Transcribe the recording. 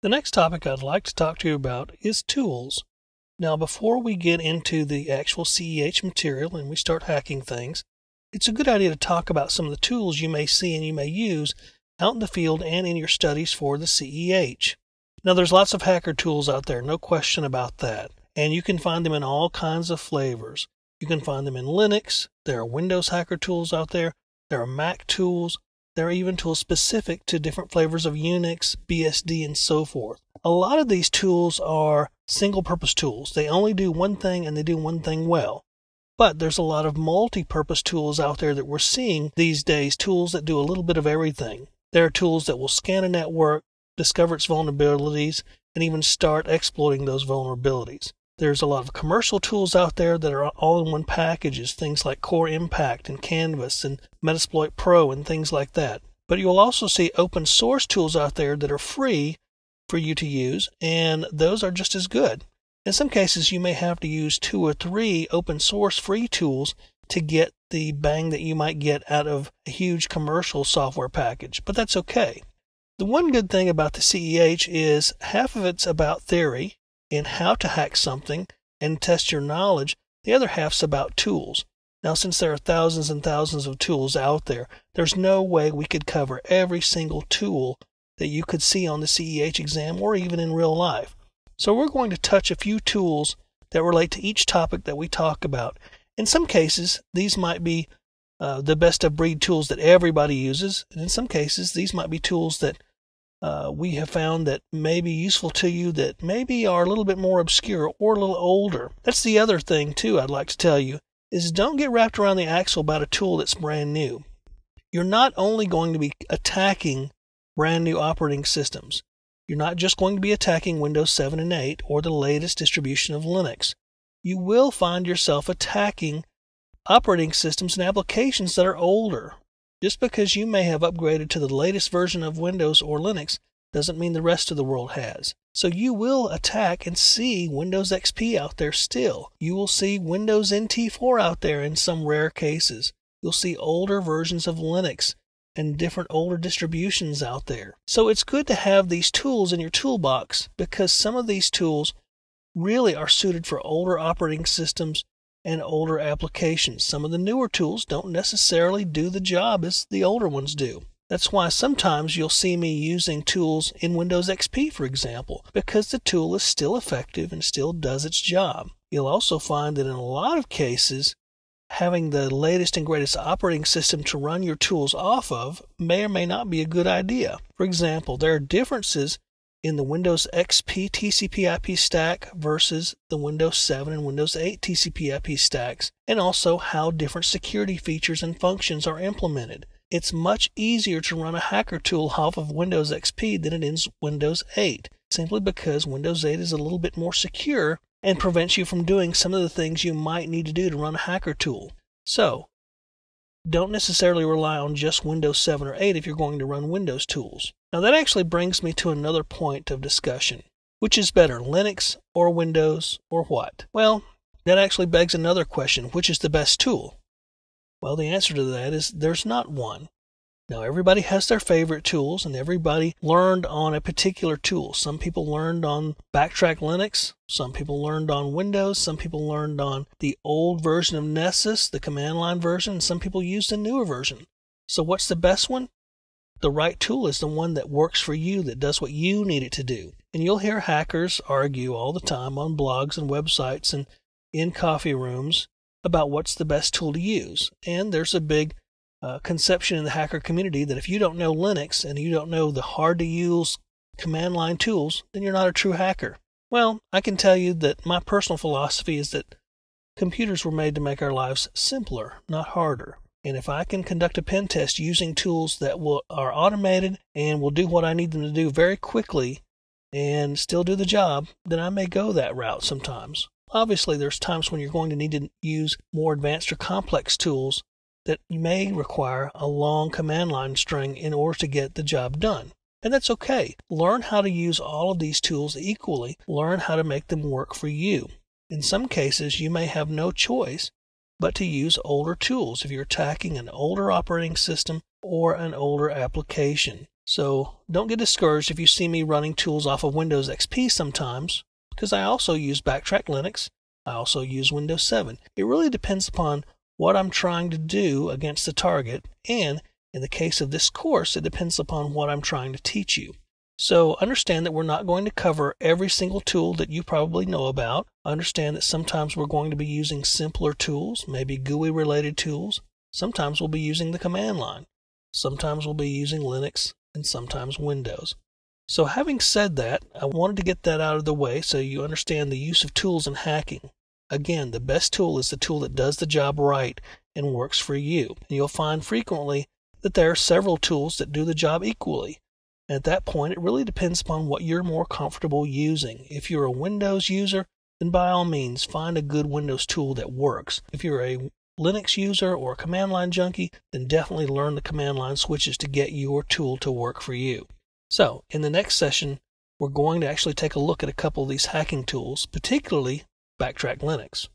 The next topic I'd like to talk to you about is tools. Now, before we get into the actual CEH material and we start hacking things, it's a good idea to talk about some of the tools you may see and you may use out in the field and in your studies for the CEH. Now, there's lots of hacker tools out there, no question about that, and you can find them in all kinds of flavors. You can find them in Linux, there are Windows hacker tools out there are Mac tools, there are even tools specific to different flavors of Unix, BSD, and so forth. A lot of these tools are single-purpose tools. They only do one thing and they do one thing well. But there's a lot of multi-purpose tools out there that we're seeing these days, tools that do a little bit of everything. There are tools that will scan a network, discover its vulnerabilities, and even start exploiting those vulnerabilities. There's a lot of commercial tools out there that are all-in-one packages, things like Core Impact and Canvas and Metasploit Pro and things like that. But you'll also see open source tools out there that are free for you to use, and those are just as good. In some cases, you may have to use 2 or 3 open source free tools to get the bang that you might get out of a huge commercial software package, but that's okay. The one good thing about the CEH is half of it's about theory and how to hack something and test your knowledge. The other half's about tools. Now, since there are thousands and thousands of tools out there, there's no way we could cover every single tool that you could see on the CEH exam or even in real life. So we're going to touch a few tools that relate to each topic that we talk about. In some cases, these might be the best of breed tools that everybody uses, and in some cases, these might be tools that we have found that may be useful to you that maybe are a little bit more obscure or a little older. That's the other thing, too, I'd like to tell you, is don't get wrapped around the axle about a tool that's brand new. You're not only going to be attacking brand new operating systems. You're not just going to be attacking Windows 7 and 8 or the latest distribution of Linux. You will find yourself attacking operating systems and applications that are older. Just because you may have upgraded to the latest version of Windows or Linux doesn't mean the rest of the world has. So you will attack and see Windows XP out there still. You will see Windows NT4 out there in some rare cases. You'll see older versions of Linux and different older distributions out there. So it's good to have these tools in your toolbox because some of these tools really are suited for older operating systems and older applications. Some of the newer tools don't necessarily do the job as the older ones do. That's why sometimes you'll see me using tools in Windows XP, for example, because the tool is still effective and still does its job. You'll also find that in a lot of cases, having the latest and greatest operating system to run your tools off of may or may not be a good idea. For example, there are differences in the Windows XP TCP/IP stack versus the Windows 7 and Windows 8 TCP/IP stacks, and also how different security features and functions are implemented. It's much easier to run a hacker tool off of Windows XP than it is Windows 8, simply because Windows 8 is a little bit more secure and prevents you from doing some of the things you might need to do to run a hacker tool. So, don't necessarily rely on just Windows 7 or 8 if you're going to run Windows tools. Now that actually brings me to another point of discussion. Which is better, Linux or Windows or what? Well, that actually begs another question. Which is the best tool? Well, the answer to that is there's not one. Now, everybody has their favorite tools, and everybody learned on a particular tool. Some people learned on Backtrack Linux, some people learned on Windows, some people learned on the old version of Nessus, the command line version, and some people used a newer version. So what's the best one? The right tool is the one that works for you, that does what you need it to do. And you'll hear hackers argue all the time on blogs and websites and in coffee rooms about what's the best tool to use. And there's a big conception in the hacker community that if you don't know Linux and you don't know the hard-to-use command line tools, then you're not a true hacker. Well, I can tell you that my personal philosophy is that computers were made to make our lives simpler, not harder. And if I can conduct a pen test using tools that are automated and will do what I need them to do very quickly and still do the job, then I may go that route sometimes. Obviously, there's times when you're going to need to use more advanced or complex tools that may require a long command line string in order to get the job done. And that's okay. Learn how to use all of these tools equally. Learn how to make them work for you. In some cases, you may have no choice but to use older tools if you're attacking an older operating system or an older application. So don't get discouraged if you see me running tools off of Windows XP sometimes, because I also use Backtrack Linux. I also use Windows 7. It really depends upon what I'm trying to do against the target, and in the case of this course, it depends upon what I'm trying to teach you. So understand that we're not going to cover every single tool that you probably know about. Understand that sometimes we're going to be using simpler tools, maybe GUI related tools. Sometimes we'll be using the command line. Sometimes we'll be using Linux, and sometimes Windows. So having said that, I wanted to get that out of the way so you understand the use of tools in hacking. Again, the best tool is the tool that does the job right and works for you. And you'll find frequently that there are several tools that do the job equally. And at that point, it really depends upon what you're more comfortable using. If you're a Windows user, then by all means, find a good Windows tool that works. If you're a Linux user or a command line junkie, then definitely learn the command line switches to get your tool to work for you. So, in the next session, we're going to actually take a look at a couple of these hacking tools, particularly Backtrack Linux.